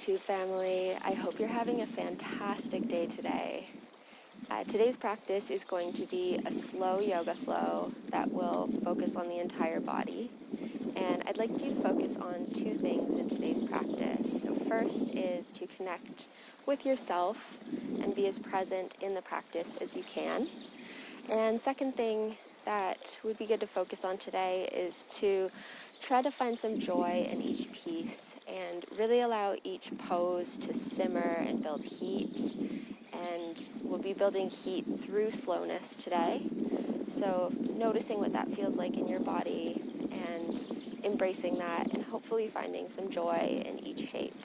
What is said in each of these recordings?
YouTube family. I hope you're having a fantastic day today. Today's practice is going to be a slow yoga flow that will focus on the entire body. And I'd like you to focus on two things in today's practice. So first is to connect with yourself and be as present in the practice as you can. And second thing that would be good to focus on today is to try to find some joy in each piece and really allow each pose to simmer and build heat. And we'll be building heat through slowness today. So noticing what that feels like in your body and embracing that and hopefully finding some joy in each shape.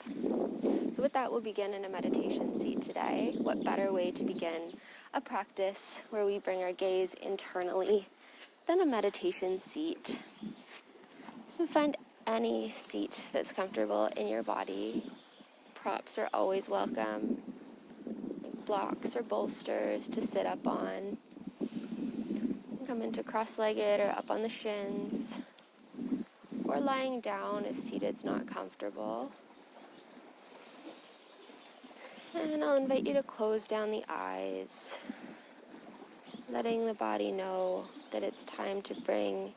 So with that, we'll begin in a meditation seat today. What better way to begin a practice where we bring our gaze internally than a meditation seat? So find any seat that's comfortable in your body. Props are always welcome, like blocks or bolsters to sit up on. Come into cross-legged or up on the shins, or lying down if seated's not comfortable. And I'll invite you to close down the eyes, letting the body know that it's time to bring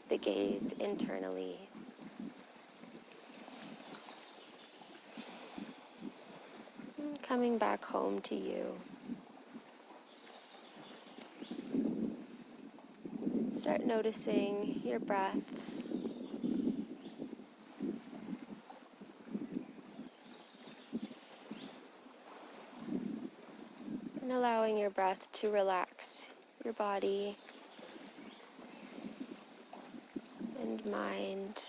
the gaze internally. And coming back home to you. Start noticing your breath. And allowing your breath to relax your body and mind.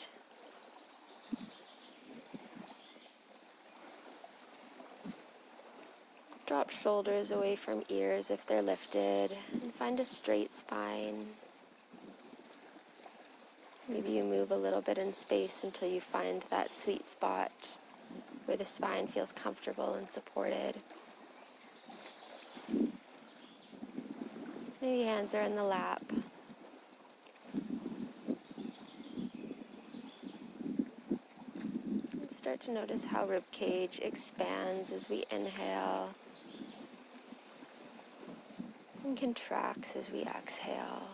Drop shoulders away from ears if they're lifted, and find a straight spine. Maybe you move a little bit in space until you find that sweet spot where the spine feels comfortable and supported. Maybe hands are in the lap. And start to notice how rib cage expands as we inhale and contracts as we exhale.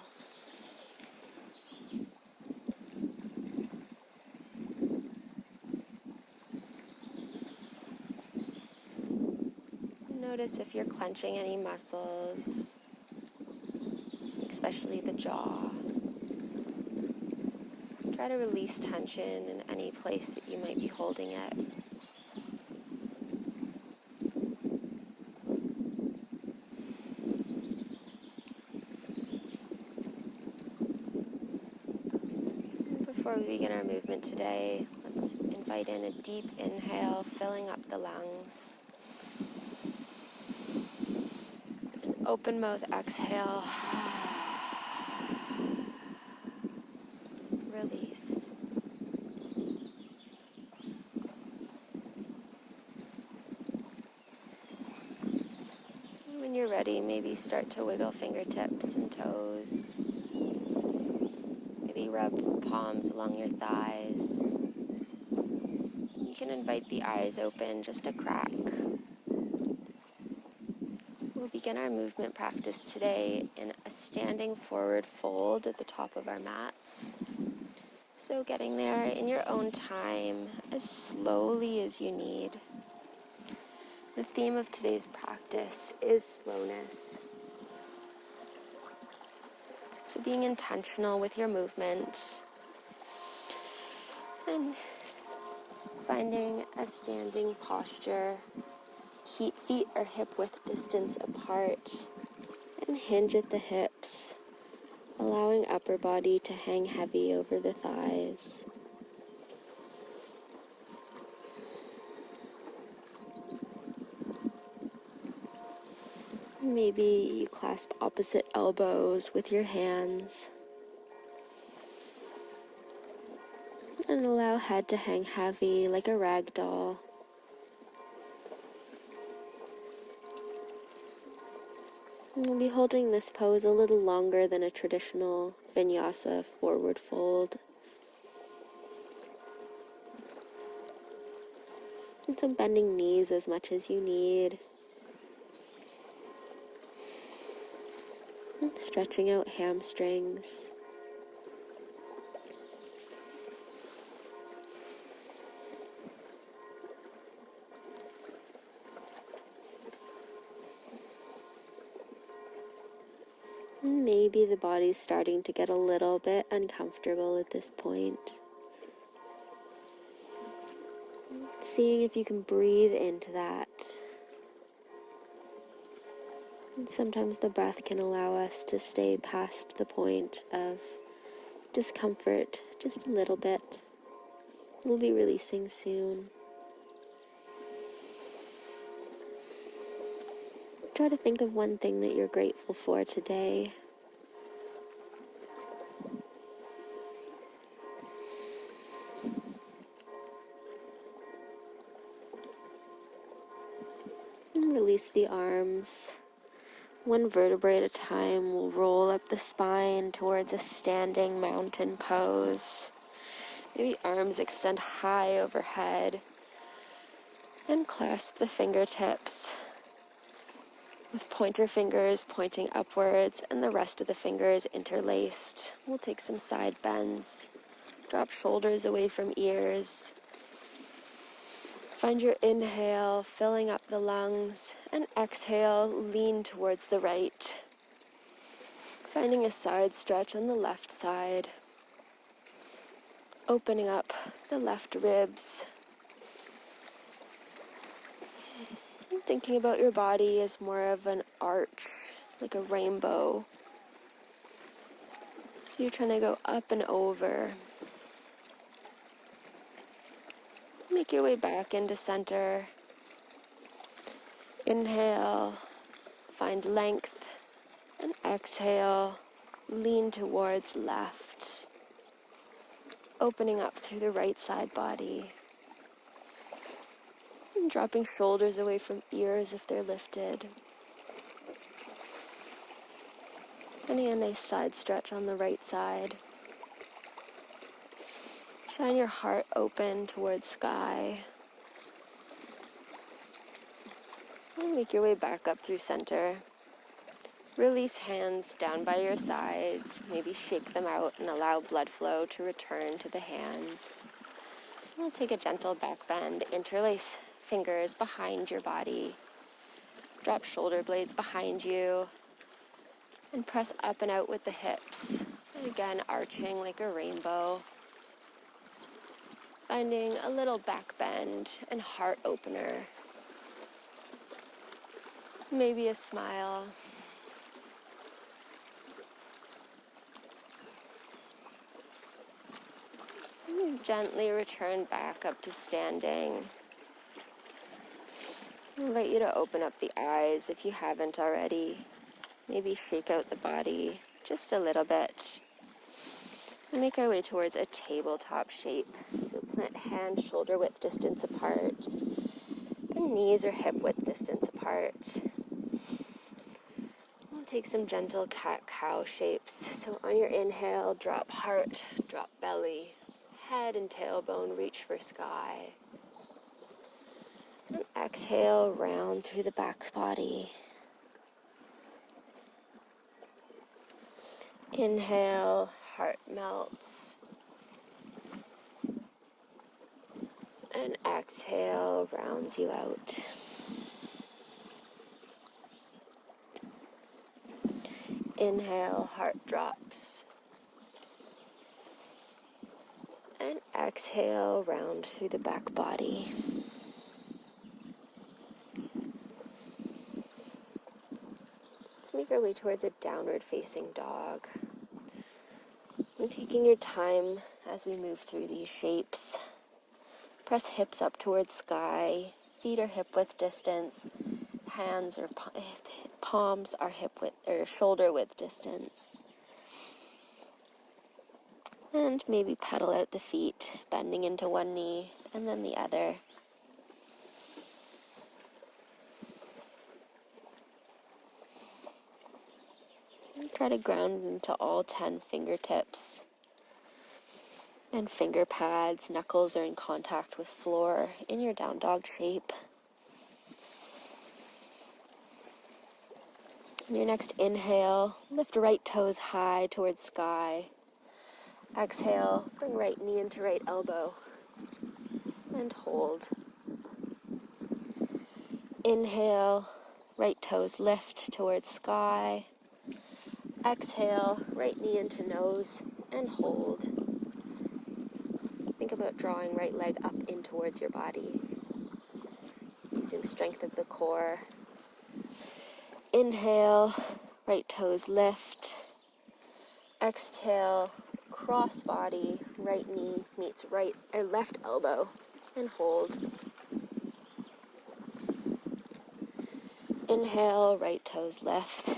Notice if you're clenching any muscles, especially the jaw. Try to release tension in any place that you might be holding it. Before we begin our movement today, let's invite in a deep inhale, filling up the lungs. An open mouth exhale. Release. When you're ready, maybe start to wiggle fingertips and toes. Maybe rub palms along your thighs. You can invite the eyes open just a crack. We'll begin our movement practice today in a standing forward fold at the top of our mats. So getting there in your own time, as slowly as you need. The theme of today's practice is slowness. So being intentional with your movement and finding a standing posture. Feet are hip width distance apart and hinge at the hips, allowing upper body to hang heavy over the thighs. Maybe you clasp opposite elbows with your hands and allow head to hang heavy like a rag doll. We'll be holding this pose a little longer than a traditional vinyasa forward fold. And so bending knees as much as you need. And stretching out hamstrings. Maybe the body's starting to get a little bit uncomfortable at this point. Seeing if you can breathe into that. And sometimes the breath can allow us to stay past the point of discomfort just a little bit. We'll be releasing soon. Try to think of one thing that you're grateful for today. And release the arms. One vertebrae at a time. We'll roll up the spine towards a standing mountain pose. Maybe arms extend high overhead. And clasp the fingertips with pointer fingers pointing upwards and the rest of the fingers interlaced. We'll take some side bends. Drop shoulders away from ears. Find your inhale, filling up the lungs, and exhale, lean towards the right. Finding a side stretch on the left side. Opening up the left ribs. And thinking about your body as more of an arch, like a rainbow. So you're trying to go up and over. Make your way back into center. Inhale, find length, and exhale, lean towards left. Opening up through the right side body. And dropping shoulders away from ears if they're lifted. Finding a nice side stretch on the right side. Shine your heart open towards sky. And make your way back up through center. Release hands down by your sides. Maybe shake them out and allow blood flow to return to the hands. We'll take a gentle back bend. Interlace fingers behind your body. Drop shoulder blades behind you. And press up and out with the hips. And again, arching like a rainbow. Finding a little back bend and heart opener. Maybe a smile. And gently return back up to standing. I invite you to open up the eyes if you haven't already. Maybe shake out the body just a little bit. And make our way towards a tabletop shape. So plant hands shoulder width distance apart. And knees or hip width distance apart. We'll take some gentle cat-cow shapes. So on your inhale, drop heart, drop belly. Head and tailbone reach for sky. And exhale, round through the back body. Inhale, heart melts. And exhale, rounds you out. Inhale, heart drops. And exhale, round through the back body. Let's make our way towards a downward facing dog. And taking your time as we move through these shapes. Press hips up towards sky. Feet are hip width distance. Hands or palms are hip width or shoulder width distance. And maybe pedal out the feet, bending into one knee and then the other. And try to ground into all 10 fingertips. And finger pads, knuckles are in contact with floor in your down dog shape. On your next inhale, lift right toes high towards sky. Exhale, bring right knee into right elbow and hold. Inhale, right toes lift towards sky. Exhale, right knee into nose and hold. Think about drawing right leg up in towards your body, using strength of the core. Inhale, right toes lift. Exhale, cross body, right knee meets left elbow and hold. Inhale, right toes lift.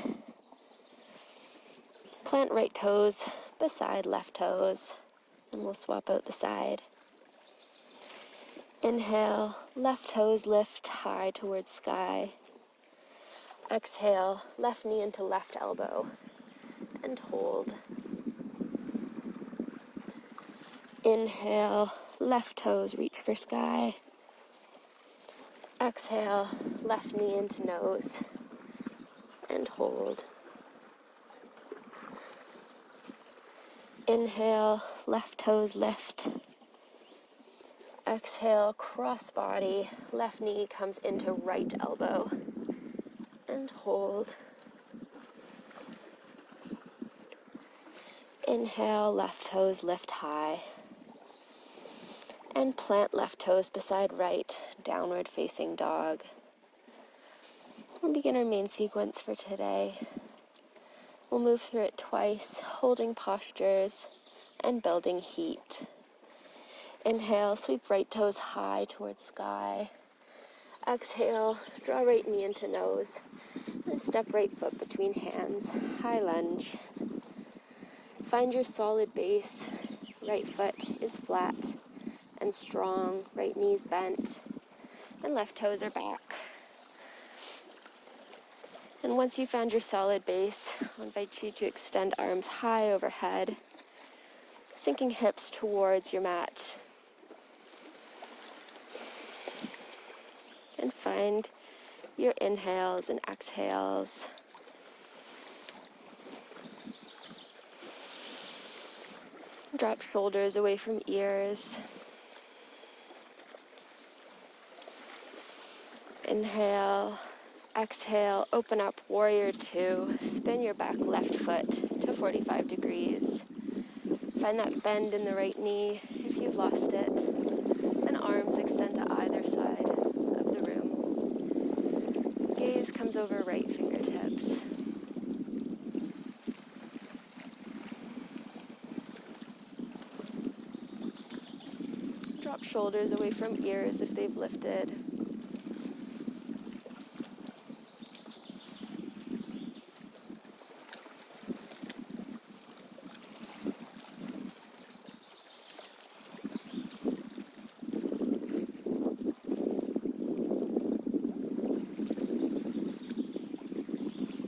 Plant right toes beside left toes, and we'll swap out the side. Inhale, left toes lift high towards sky. Exhale, left knee into left elbow and hold. Inhale, left toes reach for sky. Exhale, left knee into nose and hold. Inhale, left toes lift. Exhale, cross body, left knee comes into right elbow and hold. Inhale, left toes lift high. And plant left toes beside right, downward facing dog. We'll begin our main sequence for today. We'll move through it twice, holding postures and building heat. Inhale, sweep right toes high towards sky. Exhale, draw right knee into nose and step right foot between hands, high lunge. Find your solid base. Right foot is flat and strong, right knee's bent, and left toes are back. And once you've found your solid base, I'll invite you to extend arms high overhead, sinking hips towards your mat. And find your inhales and exhales. Drop shoulders away from ears. Inhale, exhale, open up, warrior two. Spin your back left foot to 45 degrees. Find that bend in the right knee if you've lost it. And arms extend to either side of the room. Gaze comes over right fingertips. Drop shoulders away from ears if they've lifted.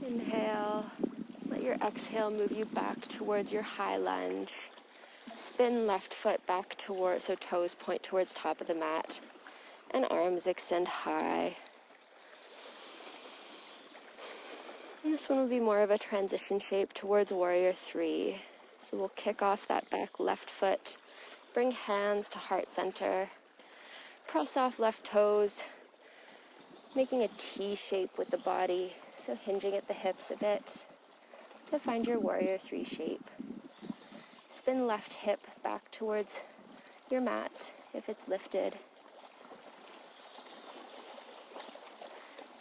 Inhale, let your exhale move you back towards your high lunge. Spin left foot back towards, so toes point towards top of the mat, and arms extend high. And this one will be more of a transition shape towards warrior three. So we'll kick off that back left foot, bring hands to heart center, press off left toes, making a T shape with the body, so hinging at the hips a bit to find your warrior three shape. Spin left hip back towards your mat if it's lifted.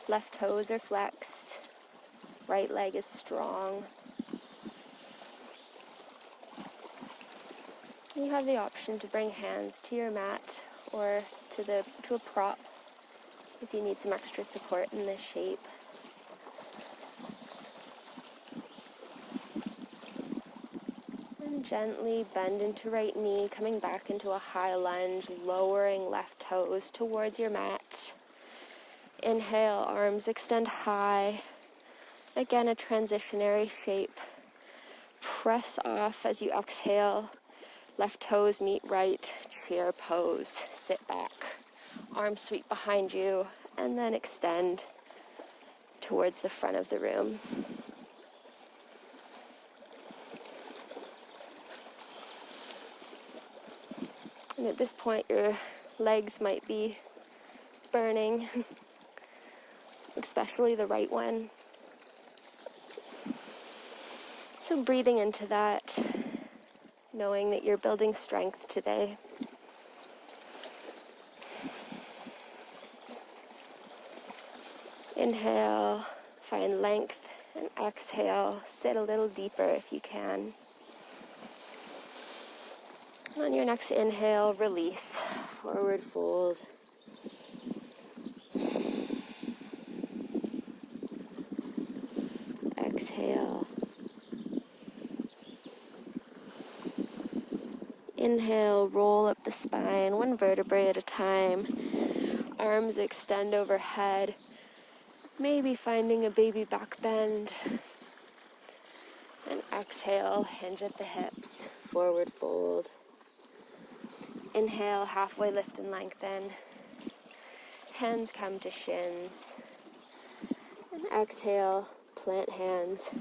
Left toes are flexed. Right leg is strong. You have the option to bring hands to your mat or to a prop if you need some extra support in this shape. And gently bend into right knee, coming back into a high lunge, lowering left toes towards your mat. Inhale, arms extend high. Again, a transitionary shape. Press off as you exhale. Left toes meet right, chair pose, sit back. Arms sweep behind you, and then extend towards the front of the room. And at this point, your legs might be burning, especially the right one. So breathing into that, knowing that you're building strength today. Inhale, find length, and exhale, sit a little deeper if you can. On your next inhale, release, forward fold. Exhale. Inhale, roll up the spine, one vertebrae at a time. Arms extend overhead, maybe finding a baby back bend. And exhale, hinge at the hips, forward fold. Inhale, halfway lift and lengthen. Hands come to shins. And exhale, plant hands.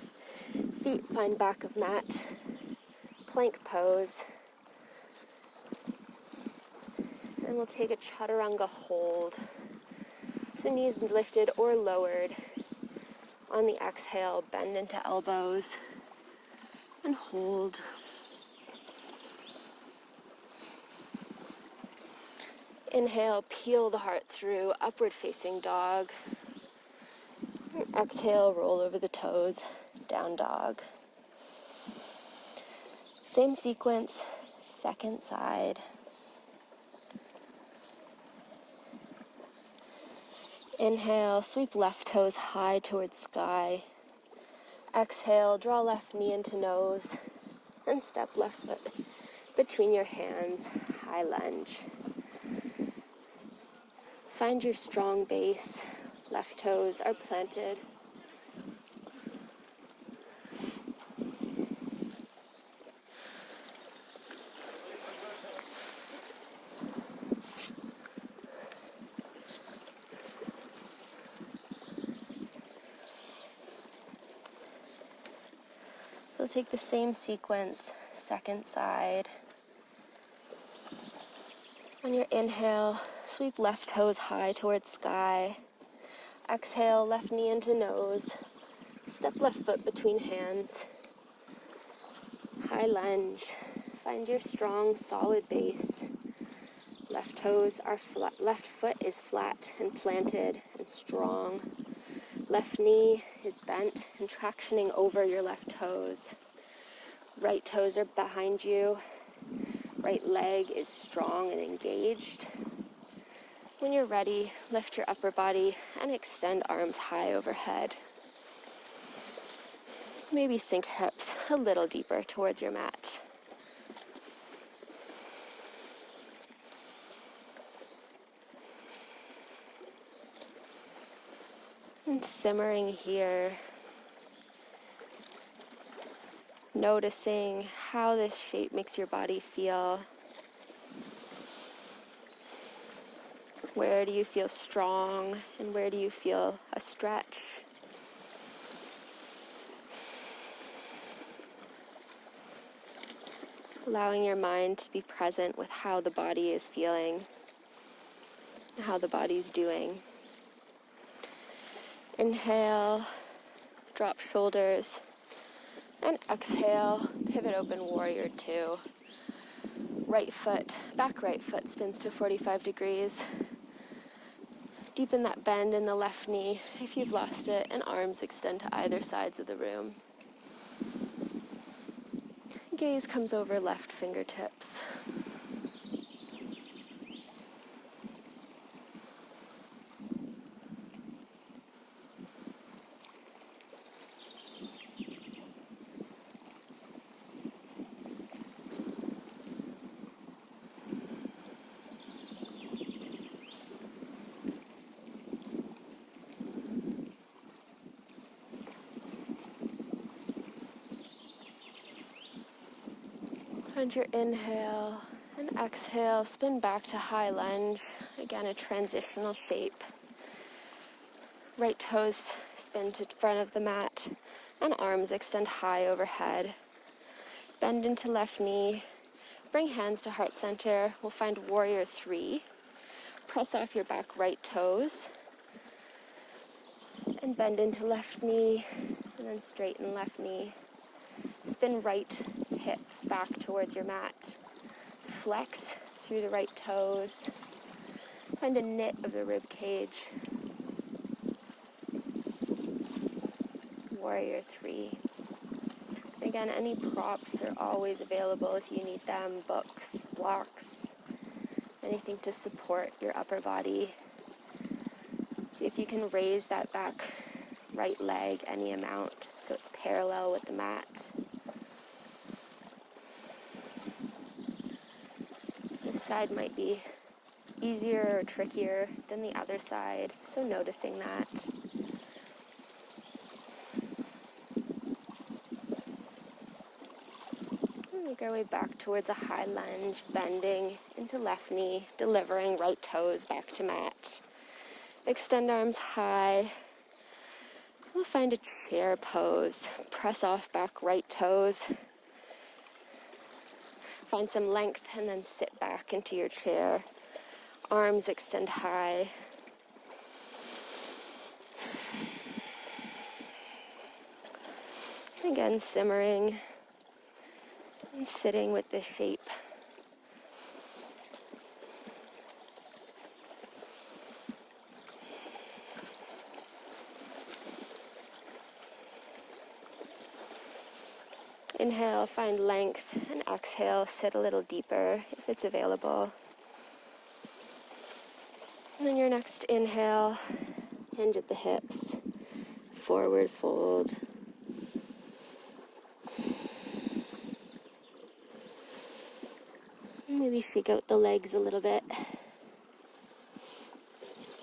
Feet find back of mat. Plank pose. And we'll take a chaturanga hold. So knees lifted or lowered. On the exhale, bend into elbows and hold. Inhale, peel the heart through, upward facing dog. Exhale, roll over the toes, down dog. Same sequence, second side. Inhale, sweep left toes high towards sky. Exhale, draw left knee into nose and step left foot between your hands, high lunge. Find your strong base. Left toes are planted. So take the same sequence, second side. On your inhale, sweep left toes high towards sky. Exhale, left knee into nose. Step left foot between hands. High lunge. Find your strong, solid base. Left toes are flat. Left foot is flat and planted and strong. Left knee is bent and tractioning over your left toes. Right toes are behind you. Right leg is strong and engaged. When you're ready, lift your upper body and extend arms high overhead. Maybe sink hips a little deeper towards your mat. And simmering here, noticing how this shape makes your body feel. Where do you feel strong and where do you feel a stretch? Allowing your mind to be present with how the body is feeling, how the body's doing. Inhale, drop shoulders, and exhale, pivot open warrior two. Right foot, back right foot spins to 45 degrees. Deepen that bend in the left knee if you've lost it, and arms extend to either sides of the room. Gaze comes over left fingertips. Find your inhale and exhale, spin back to high lunge. Again, a transitional shape. Right toes spin to front of the mat and arms extend high overhead. Bend into left knee. Bring hands to heart center. We'll find warrior 3. Press off your back right toes and bend into left knee and then straighten left knee. Spin right hip back towards your mat. Flex through the right toes. Find a knit of the rib cage. Warrior 3. Again, any props are always available if you need them. Books, blocks, anything to support your upper body. See if you can raise that back right leg any amount so it's parallel with the mat. This side might be easier or trickier than the other side, so noticing that. Make our way back towards a high lunge, bending into left knee, delivering right toes back to mat. Extend arms high. We'll find a chair pose. Press off back right toes. Find some length and then sit back into your chair. Arms extend high. Again, simmering and sitting with this shape. Inhale, find length, and exhale, sit a little deeper if it's available. And then your next inhale, hinge at the hips, forward fold. Maybe shake out the legs a little bit,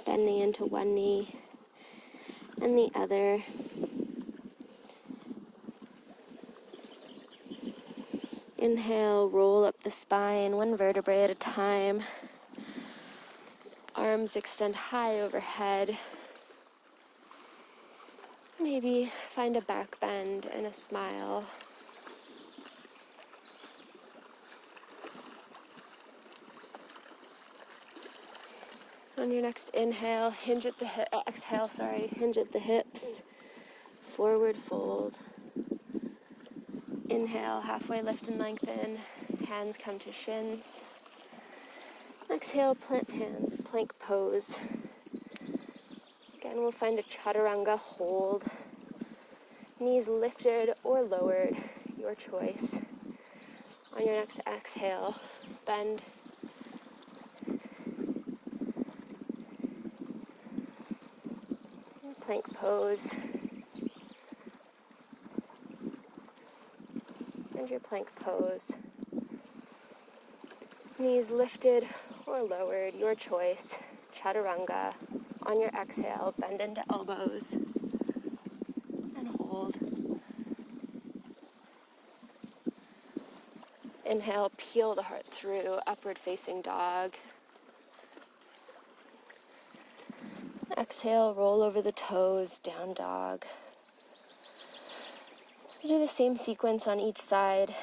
bending into one knee and the other. Inhale, roll up the spine, one vertebrae at a time. Arms extend high overhead. Maybe find a back bend and a smile. On your next inhale, hinge at the hinge at the hips. Forward fold. Inhale, halfway lift and lengthen. Hands come to shins. Exhale, plant hands, plank pose. Again, we'll find a chaturanga hold. Knees lifted or lowered, your choice. On your next exhale, bend. Plank pose. And your plank pose. Knees lifted or lowered, your choice. Chaturanga. On your exhale, bend into elbows and hold. Inhale, peel the heart through, upward facing dog. Exhale, roll over the toes, down dog. We do the same sequence on each side,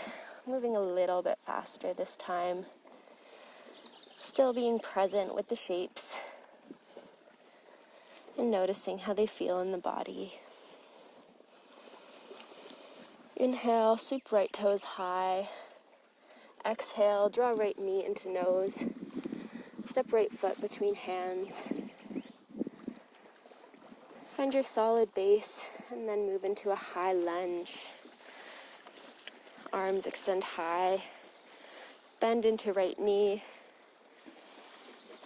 moving a little bit faster this time. Still being present with the shapes and noticing how they feel in the body. Inhale, sweep right toes high. Exhale, draw right knee into nose. Step right foot between hands. Find your solid base and then move into a high lunge. Arms extend high. Bend into right knee.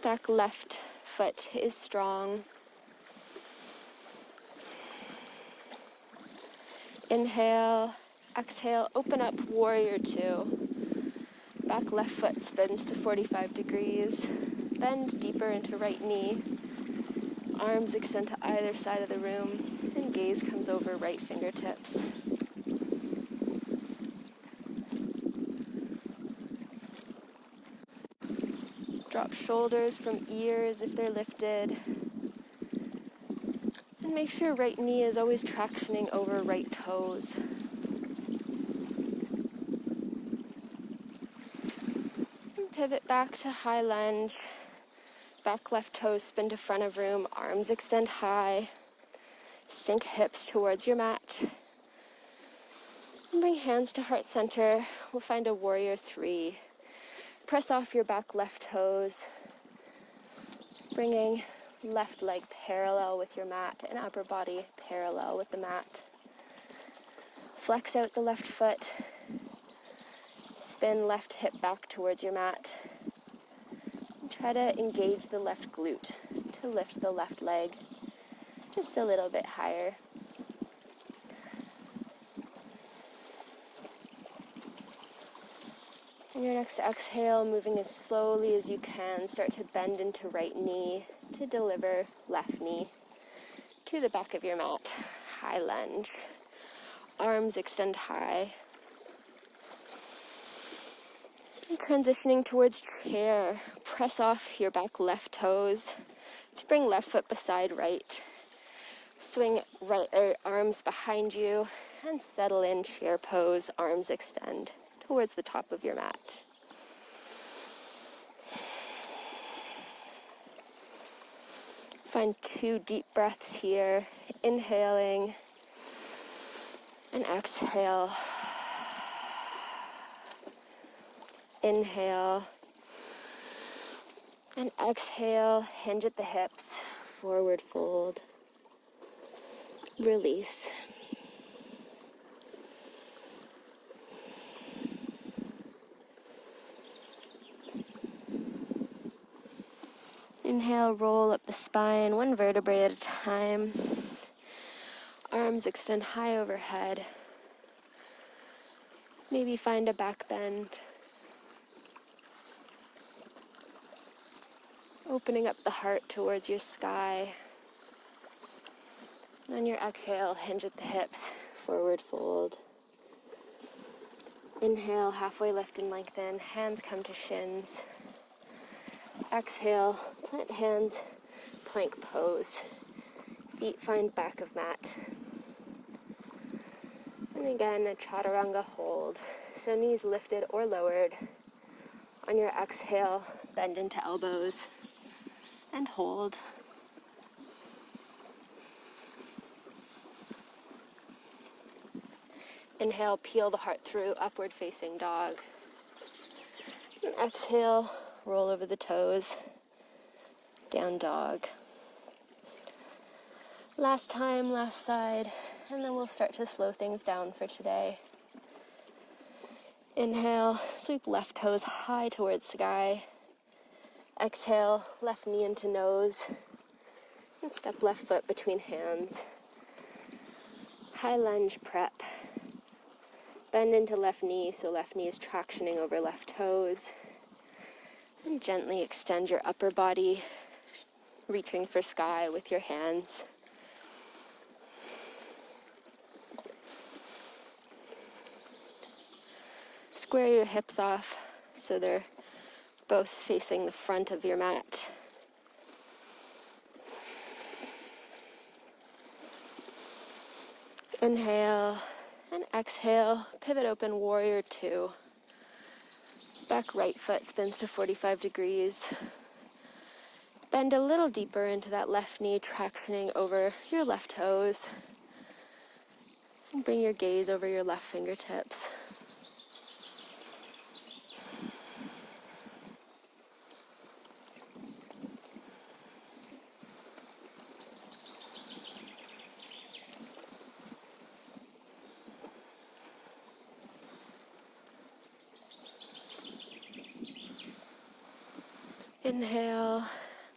Back left foot is strong. Inhale, exhale, open up, warrior 2. Back left foot spins to 45 degrees. Bend deeper into right knee. Arms extend to either side of the room, and gaze comes over right fingertips. Drop shoulders from ears if they're lifted. And make sure right knee is always tractioning over right toes. And pivot back to high lunge. Back left toes spin to front of room, arms extend high. Sink hips towards your mat. And bring hands to heart center. We'll find a warrior 3. Press off your back left toes. Bringing left leg parallel with your mat and upper body parallel with the mat. Flex out the left foot. Spin left hip back towards your mat. And try to engage the left glute to lift the left leg just a little bit higher. On your next exhale, moving as slowly as you can, start to bend into right knee to deliver left knee to the back of your mat. High lunge. Arms extend high. And transitioning towards chair, press off your back left toes to bring left foot beside right. Swing arms behind you and settle in chair pose, arms extend towards the top of your mat. Find 2 deep breaths here, inhaling and exhale. Inhale and exhale, hinge at the hips, forward fold, release. Inhale, roll up the spine, 1 vertebrae at a time. Arms extend high overhead. Maybe find a back bend. Opening up the heart towards your sky. And on your exhale, hinge at the hips, forward fold. Inhale, halfway lift and lengthen. Hands come to shins. Exhale, plant hands, plank pose. Feet find back of mat. And again, a chaturanga hold. So knees lifted or lowered. On your exhale, bend into elbows and hold. Inhale, peel the heart through, upward facing dog. And exhale, roll over the toes, down dog. Last time, last side, and then we'll start to slow things down for today. Inhale, sweep left toes high towards sky. Exhale, left knee into nose, and step left foot between hands. High lunge prep. Bend into left knee, so left knee is tractioning over left toes. And gently extend your upper body, reaching for sky with your hands. Square your hips off so they're both facing the front of your mat. Inhale and exhale, pivot open, warrior 2. Back right foot spins to 45 degrees. Bend a little deeper into that left knee, tractioning over your left toes. And bring your gaze over your left fingertips. Inhale,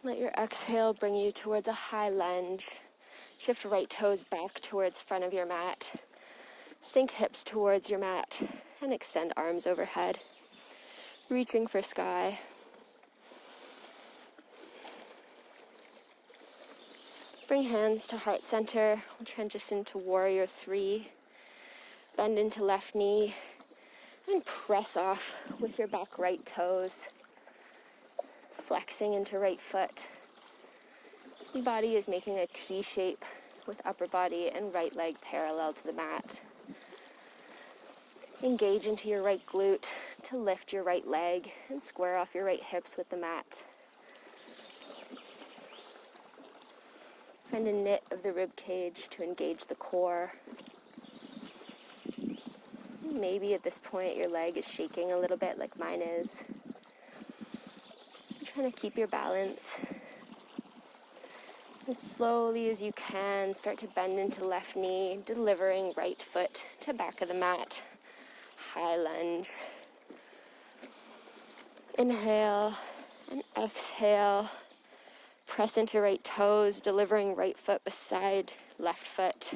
let your exhale bring you towards a high lunge. Shift right toes back towards front of your mat. Sink hips towards your mat and extend arms overhead, reaching for sky. Bring hands to heart center. We'll transition to warrior 3. Bend into left knee and press off with your back right toes. flexing into right foot. Your body is making a T shape with upper body and right leg parallel to the mat. Engage into your right glute to lift your right leg and square off your right hips with the mat. Find a knit of the rib cage to engage the core. Maybe at this point your leg is shaking a little bit like mine is. You're trying to keep your balance. As slowly as you can, start to bend into left knee, delivering right foot to back of the mat. High lunge. Inhale and exhale. Press into right toes, delivering right foot beside left foot.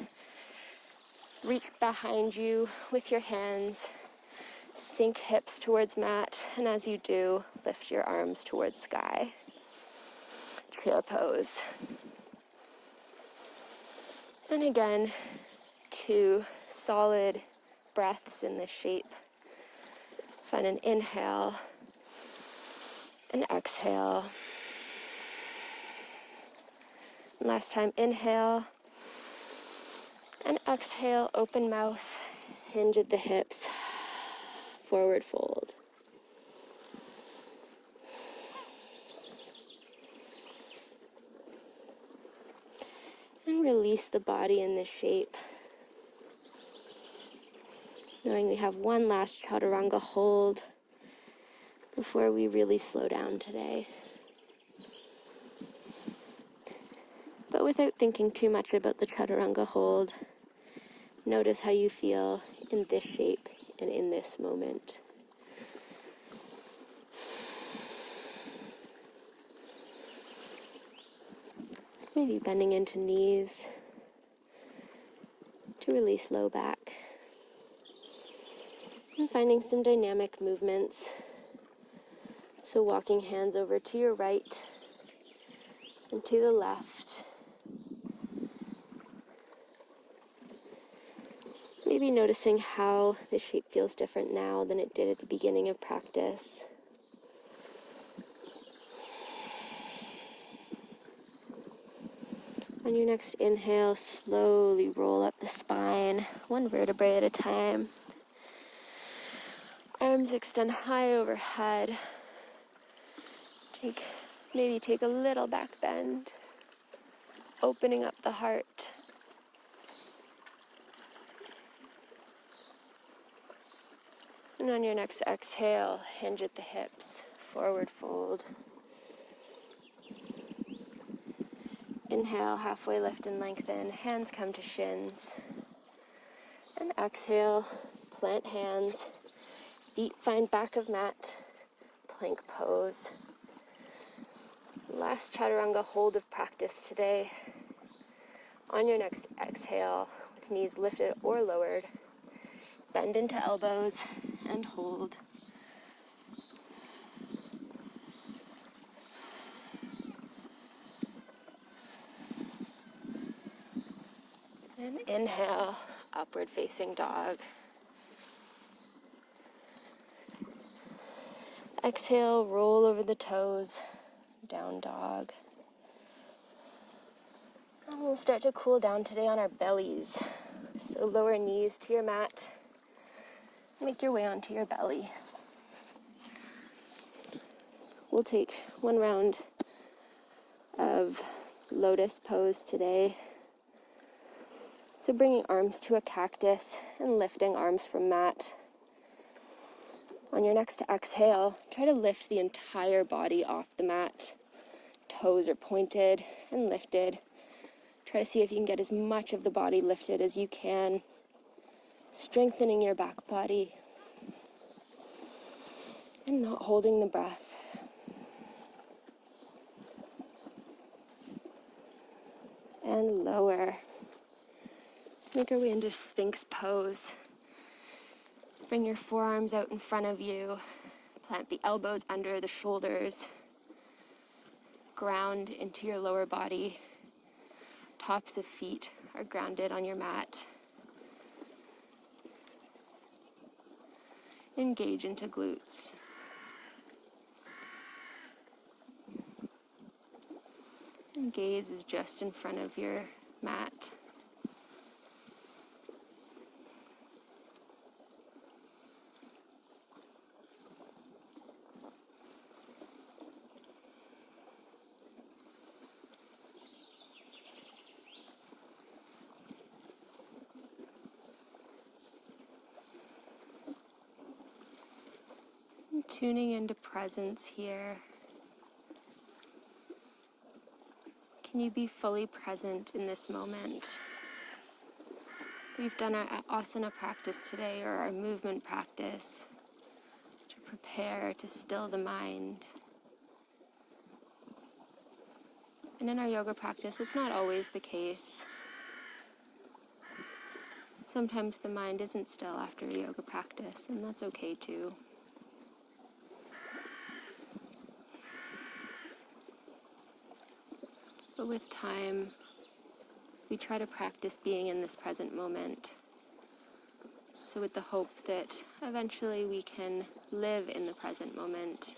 Reach behind you with your hands. Sink hips towards mat, and as you do, lift your arms towards sky. Trio pose. And again, 2 solid breaths in this shape. Find an inhale and exhale. And last time, inhale and exhale, open mouth, hinge at the hips, forward fold. And release the body in this shape. Knowing we have one last chaturanga hold before we really slow down today. But without thinking too much about the chaturanga hold, notice how you feel in this shape and in this moment. Maybe bending into knees to release low back. And finding some dynamic movements. So walking hands over to your right and to the left. Maybe noticing how the shape feels different now than it did at the beginning of practice. On your next inhale, slowly roll up the spine, one vertebrae at a time. Arms extend high overhead. Maybe take a little back bend, opening up the heart. And on your next exhale, hinge at the hips, forward fold. Inhale, halfway lift and lengthen, hands come to shins. And exhale, plant hands, feet find back of mat, plank pose. Last chaturanga hold of practice today. On your next exhale, with knees lifted or lowered, bend into elbows and hold. And inhale, upward facing dog. Exhale, roll over the toes, down dog. And we'll start to cool down today on our bellies. So lower knees to your mat. Make your way onto your belly. We'll take one round of lotus pose today. So bringing arms to a cactus and lifting arms from mat. On your next exhale, try to lift the entire body off the mat. Toes are pointed and lifted. Try to see if you can get as much of the body lifted as you can, strengthening your back body and not holding the breath. And lower. Make our way into Sphinx pose. Bring your forearms out in front of you. Plant the elbows under the shoulders. Ground into your lower body. Tops of feet are grounded on your mat. Engage into glutes. And gaze is just in front of your mat. And tuning into presence here. Can you be fully present in this moment? We've done our asana practice today, or our movement practice, to prepare to still the mind. And in our yoga practice, it's not always the case. Sometimes the mind isn't still after a yoga practice, and that's okay too. But with time, we try to practice being in this present moment. So with the hope that eventually we can live in the present moment,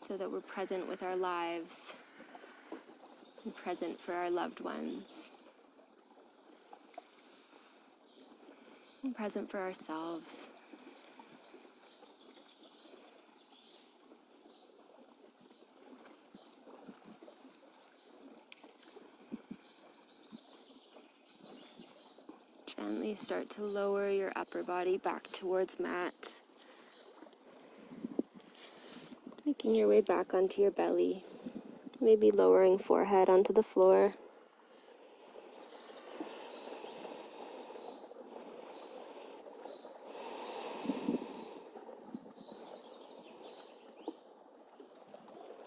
so that we're present with our lives and present for our loved ones and present for ourselves. Gently start to lower your upper body back towards mat, making your way back onto your belly, maybe lowering forehead onto the floor.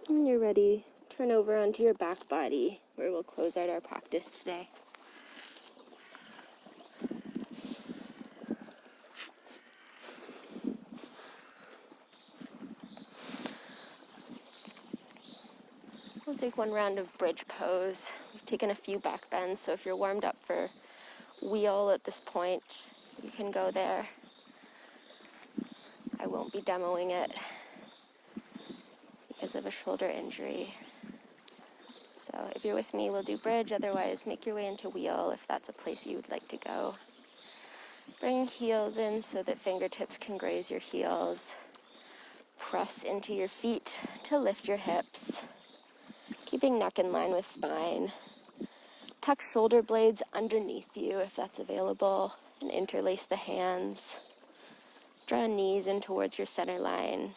When you're ready, turn over onto your back body, where we'll close out our practice today. We'll take one round of bridge pose. We've taken a few back bends, so if you're warmed up for wheel at this point, you can go there. I won't be demoing it because of a shoulder injury. So if you're with me, we'll do bridge. Otherwise, make your way into wheel if that's a place you would like to go. Bring heels in so that fingertips can graze your heels. Press into your feet to lift your hips, keeping neck in line with spine. Tuck shoulder blades underneath you if that's available, and interlace the hands. Draw knees in towards your center line.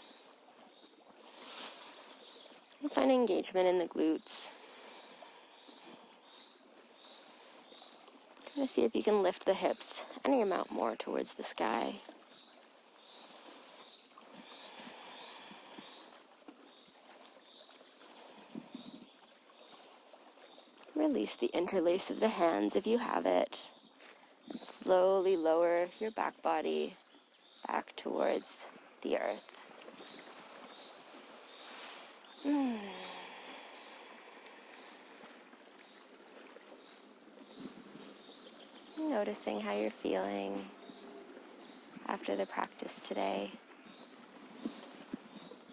And find engagement in the glutes. Try to see if you can lift the hips any amount more towards the sky. Release the interlace of the hands if you have it. And slowly lower your back body back towards the earth. Noticing how you're feeling after the practice today.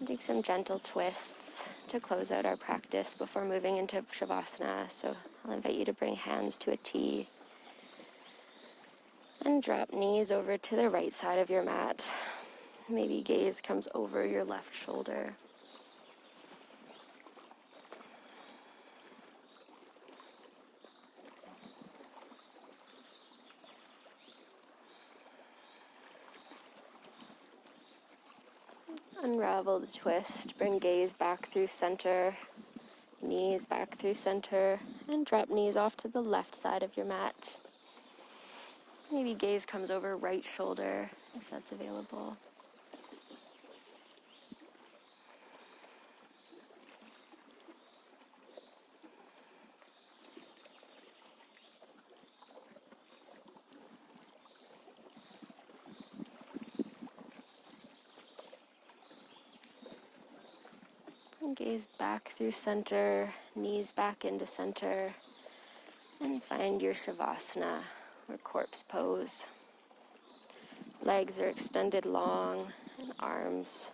Take some gentle twists to close out our practice before moving into savasana. So I'll invite you to bring hands to a T and drop knees over to the right side of your mat. Maybe gaze comes over your left shoulder. Unravel the twist, bring gaze back through center, knees back through center, and drop knees off to the left side of your mat. Maybe gaze comes over right shoulder, if that's available. Gaze back through center, knees back into center, and find your shavasana, or corpse pose. Legs are extended long, and arms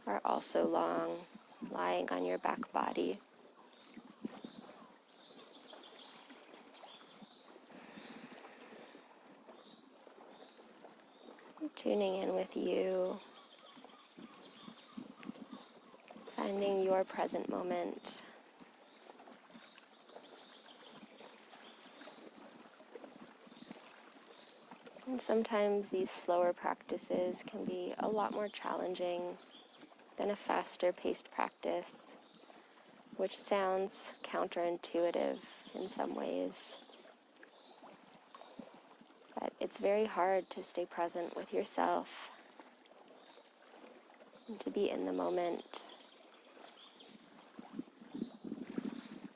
are also long. lying on your back body. Tuning in with you, finding your present moment. And sometimes these slower practices can be a lot more challenging than a faster paced practice, which sounds counterintuitive in some ways. But it's very hard to stay present with yourself and to be in the moment.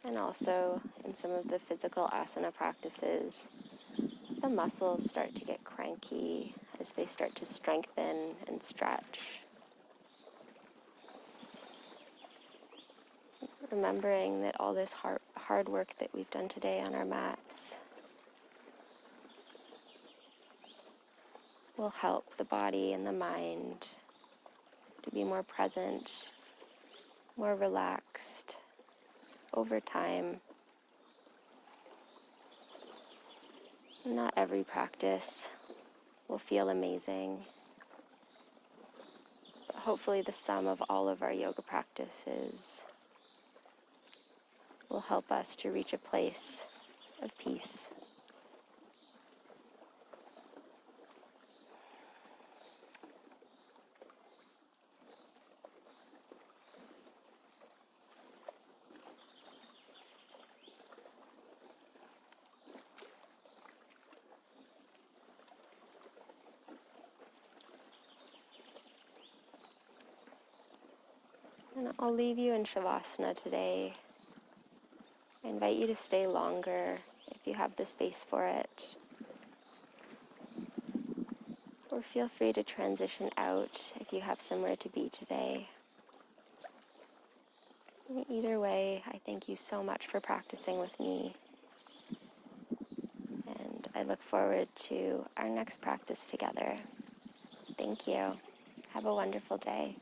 And also, in some of the physical asana practices, the muscles start to get cranky as they start to strengthen and stretch. Remembering that all this hard work that we've done today on our mats will help the body and the mind to be more present, more relaxed over time. Not every practice will feel amazing, but hopefully the sum of all of our yoga practices will help us to reach a place of peace. And I'll leave you in Shavasana today. I invite you to stay longer if you have the space for it. Or feel free to transition out if you have somewhere to be today. Either way, I thank you so much for practicing with me. And I look forward to our next practice together. Thank you. Have a wonderful day.